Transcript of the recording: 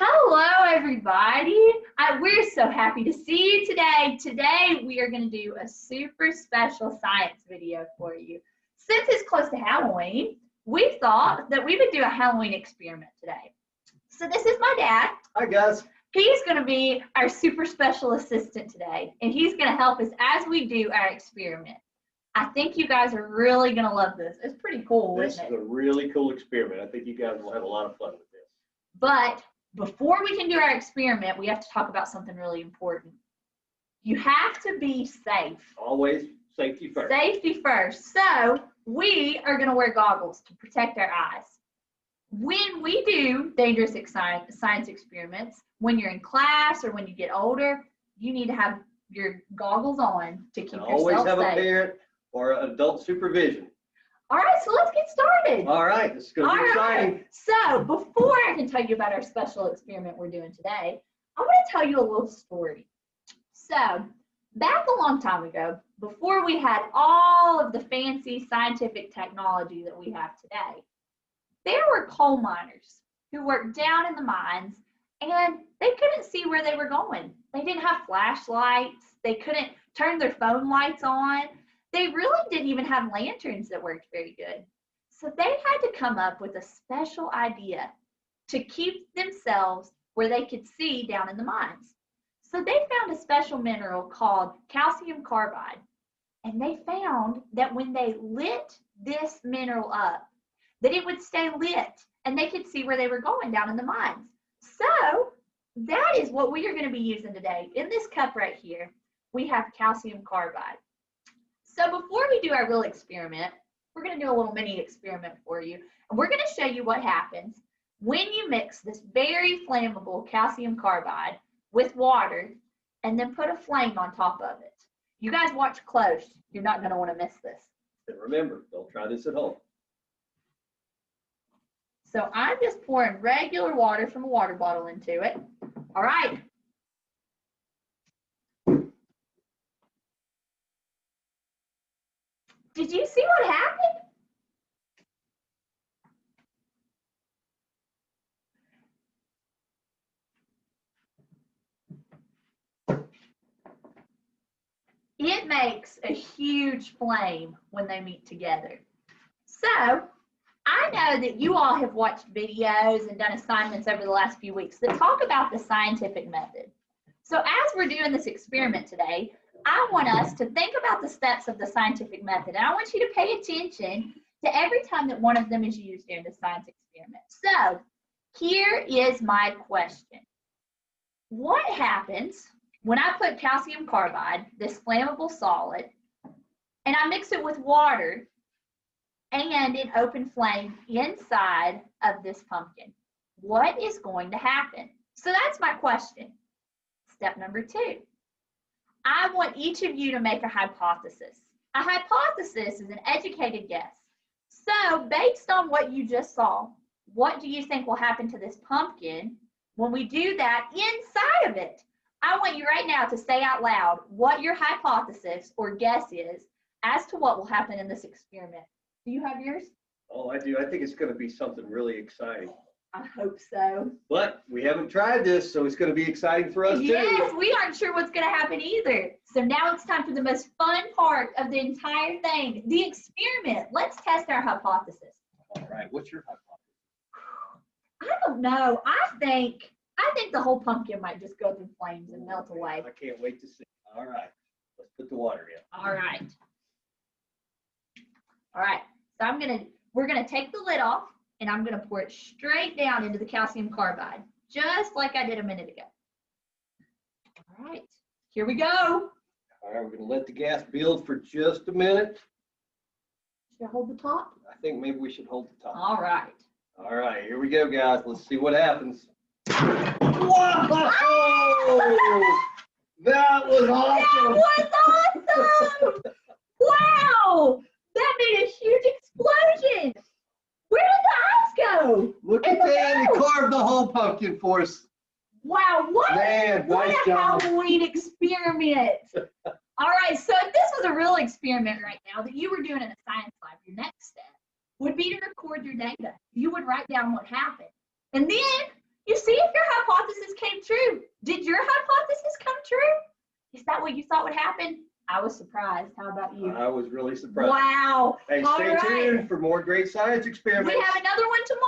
Hello, everybody. We're so happy to see you today. Today, we are going to do a super special science video for you. Since it's close to Halloween, we thought that we would do a Halloween experiment today. So this is my dad. Hi, guys. He's going to be our super special assistant today, and he's going to help us as we do our experiment. I think you guys are really going to love this. It's pretty cool, This isn't is it? a really cool experiment. I think you guys will have a lot of fun with this. But before we can do our experiment, we have to talk about something really important. You have to be safe. Always safety first. Safety first. So we are going to wear goggles to protect our eyes. When we do dangerous science experiments, when you're in class or when you get older, you need to have your goggles on to keep yourself Always have safe. a parent or adult supervision. All right, so let's get started. All right, this is going to be exciting. Right. So before I can tell you about our special experiment we're doing today, I want to tell you a little story. So back a long time ago, before we had all of the fancy scientific technology that we have today, there were coal miners who worked down in the mines, and they couldn't see where they were going. They didn't have flashlights. They couldn't turn their phone lights on. They really didn't even have lanterns that worked very good. So they had to come up with a special idea to keep themselves where they could see down in the mines. So they found a special mineral called calcium carbide. And they found that when they lit this mineral up, that it would stay lit and they could see where they were going down in the mines. So that is what we are going to be using today. In this cup right here, we have calcium carbide. So before we do our real experiment, we're going to do a little mini experiment for you. And we're going to show you what happens when you mix this very flammable calcium carbide with water and then put a flame on top of it. You guys watch close. You're not going to want to miss this. And remember, don't try this at home. So I'm just pouring regular water from a water bottle into it. All right. Did you see what happened? It makes a huge flame when they meet together. So I know that you all have watched videos and done assignments over the last few weeks that talk about the scientific method. So as we're doing this experiment today, I want us to think about the steps of the scientific method, and I want you to pay attention to every time that one of them is used during the science experiment. So here is my question. What happens when I put calcium carbide, this flammable solid, and I mix it with water and an open flame inside of this pumpkin? What is going to happen? So that's my question. Step number 2. I want each of you to make a hypothesis. A hypothesis is an educated guess. So based on what you just saw, what do you think will happen to this pumpkin when we do that inside of it? I want you right now to say out loud what your hypothesis or guess is as to what will happen in this experiment. Do you have yours? Oh, I do. I think it's going to be something really exciting. I hope so. But we haven't tried this, so it's going to be exciting for us too. Yes, we aren't sure what's going to happen either. So now it's time for the most fun part of the entire thing, the experiment. Let's test our hypothesis. All right, what's your hypothesis? I don't know. I think the whole pumpkin might just go through flames and melt away. I can't wait to see. All right, let's put the water in. All right. All right. So we're gonna take the lid off, and I'm gonna pour it straight down into the calcium carbide, just like I did a minute ago. All right. Here we go. All right, we're going to let the gas build for just a minute. Should I hold the top? I think maybe we should hold the top. All right. All right, here we go, guys. Let's see what happens. Whoa! That was awesome. That was awesome! Wow! That made a huge explosion. Where did the eyes go? Look at that. He carved the whole pumpkin for us. Wow, what Man, what nice a job. Halloween experiment. All right, so if this was a real experiment right now that you were doing in a science lab, your next step would be to record your data. You would write down what happened. And then You see if your hypothesis came true. Did your hypothesis come true? Is that what you thought would happen? I was surprised. How about you? I was really surprised. Wow. Hey, All stay right. tuned for more great science experiments. We have another one tomorrow.